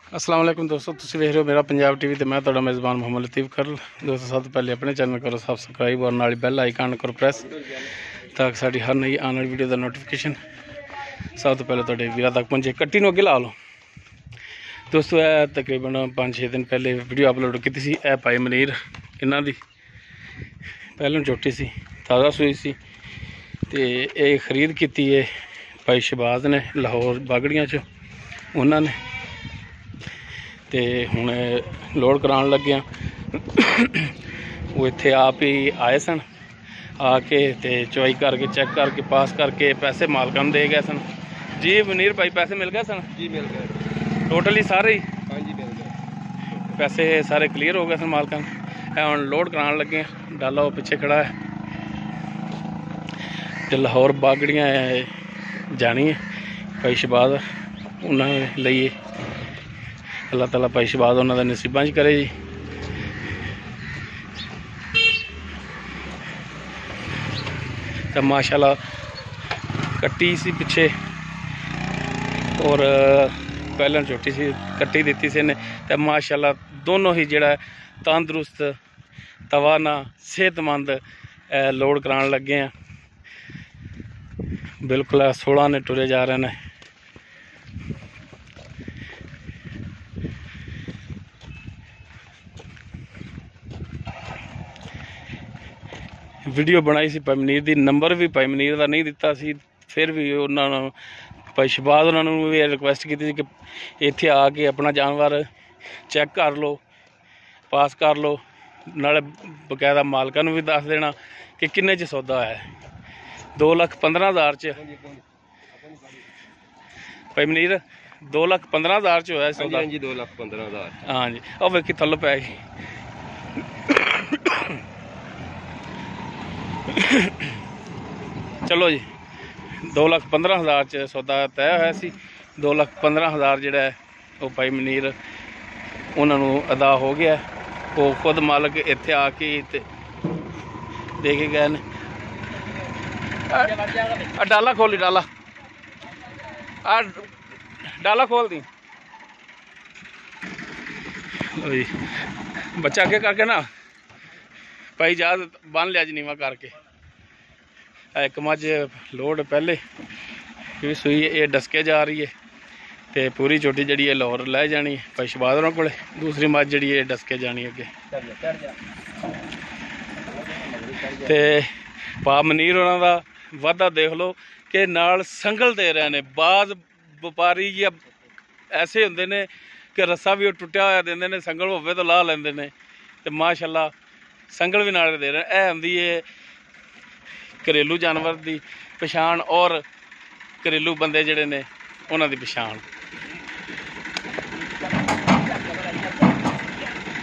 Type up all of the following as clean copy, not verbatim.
अस्सलाम वालेकुम दोस्तों, तुसीं वेख रहे हो मेरा पंजाब टीवी। तो मैं तुहाडा मेज़बान मोहम्मद लतीफ़ खरल। दोस्तों सब तो पहले अपने चैनल करो सबसक्राइब और नाल बैल आइकन करो प्रेस ताकि साड़ी हर नई आने वाली वीडियो का नोटिफिकेशन सब तो पहले तुहाडे वीरां तक पहुंचे। कट्टी नूं अगे ला लो दोस्तों। यह तकरीबन 5-6 दिन पहले वीडियो अपलोड की सी। यह भाई मनीर इन्हां दी पहलों झोटी सी, ताज़ा सूई सी ते यह खरीद की है भाई शहबाज ने लाहौर बागड़ियां च उन्होंने। तो हुण लोड कराने लगे वो इत्थे आप ही आए सन, आके ते चवाई करके चेक करके पास करके पैसे मालकां नूं दे गए सन। जी मनीर भाई पैसे मिल गए सन? जी मिल गए टोटली सारे ही? हाँ जी मिल गए, पैसे सारे क्लीयर हो गए सन मालकां नूं। हुण लोड कराने लगे, डाला वो पिछे खड़ा है ते लाहौर बागड़ियां जानी है भाई शहबाज उन्होंने लिए। अल्लाह ताला भाई शहबाज उन्होंने नसीबां च करे जी। तो माशाल्लाह कट्टी सी पिछे और पहले छोटी सी कट्टी दी सी इन्हें। तो माशाल्लाह दोनों ही जड़ा तंदरुस्त तवाना सेहतमंद लोड कराने लगे हैं। बिल्कुल 16 ने टुरे जा रहे हैं। वीडियो बनाई सी भाई मनीर दी, नंबर भी भाई मनीर का नहीं दिता सी। फिर भी उन्होंने भाई शहबाज उन्होंने भी रिक्वेस्ट की थी कि इत्थे आके अपना जानवर चेक कर लो, पास कर लो, नाले बकायदा मालकां नूं भी दस देना कि किन्ने च सौदा है। 2,15,000 च भाई मनीर 2,15,000 च होया सौदा। हाँ जी 2,15,000। हाँ जी और वेखी थल्लों पै गई। चलो जी 2,15,000 च सौदा तय होया सी। 2,15,000 जिहड़ा है वो भाई मनीर उन्होंने अदा हो गया। वो खुद मालक इत्थे आके ते दे के गए ने। डाला खोली, डाला डाला खोल दी जी। बच्चा अगे करके ना भाई जहाज बन लिया जी नीवा करके। एक मझ लोड पहले भी सुई ये डसके जा रही है तो पूरी छोटी जी है लाहौर लै जानी है भाई शहबाज होना को। दूसरी मझ जी है डसके जानी अगे। तो पा मनीर होना का वादा देख लो कि नाल संगल दे रहे हैं। बाज व्यापारी या ऐसे होंगे ने कि रस्सा भी टुटिया होया देंदे ने, संगल होवे तो ला लेंदे ने। तो माशाल्लाह संगल भी नाल दे रहे हैं। यह होंदी है घरेलू जानवर की पछाण और घरेलू बंदे जिहड़े ने उन्हां दी पछाण।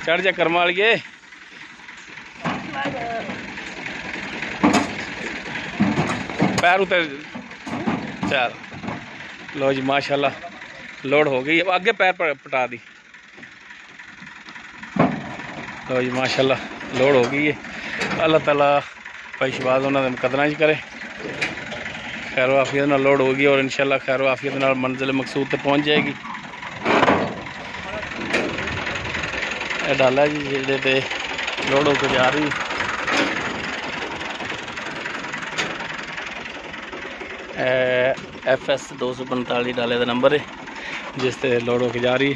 चढ़ जा कर्मा वालिए। पैर उतर चल। लो जी माशाल्लाह लोड हो गई। अगे पैर पटा दी। लो जी माशाल्लाह लोड हो गई है। अल्लाह ताला भाई शहबाज उन्होंने कदरां च करे। खैर आफियत नाल लोड होगी और इंशाल्लाह खैर आफियत नाल मंजिल मकसूद तक पहुँच जाएगी। डाला जी जेडे ते लोड होकर जा रही। FS 245 डाले का नंबर है जिस ते लोड होकर जा रही।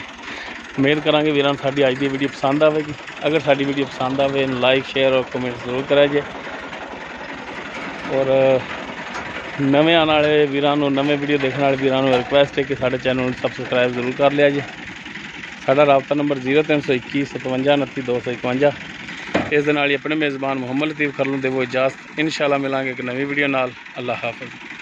उम्मीद करांगे वीरां साडी अज दी वीडियो पसंद आएगी। अगर साडी वीडियो पसंद आए लाइक शेयर और कमेंट जरूर करा जे। और नवे आने वाले वीरां नूं, नवे वीडियो देखने वाले वीरां नूं रिक्वेस्ट है कि साडे चैनल सबसक्राइब जरूर कर लिया जे। साडा राबता नंबर 0321 57 29 251। इस दे नाल ही अपने मेज़बान मोहम्मद लतीफ़ खरल नूं देवो इजाज़त। इंशाअल्लाह मिलांगे एक नवी वीडियो नाल। अल्लाह हाफ़िज़।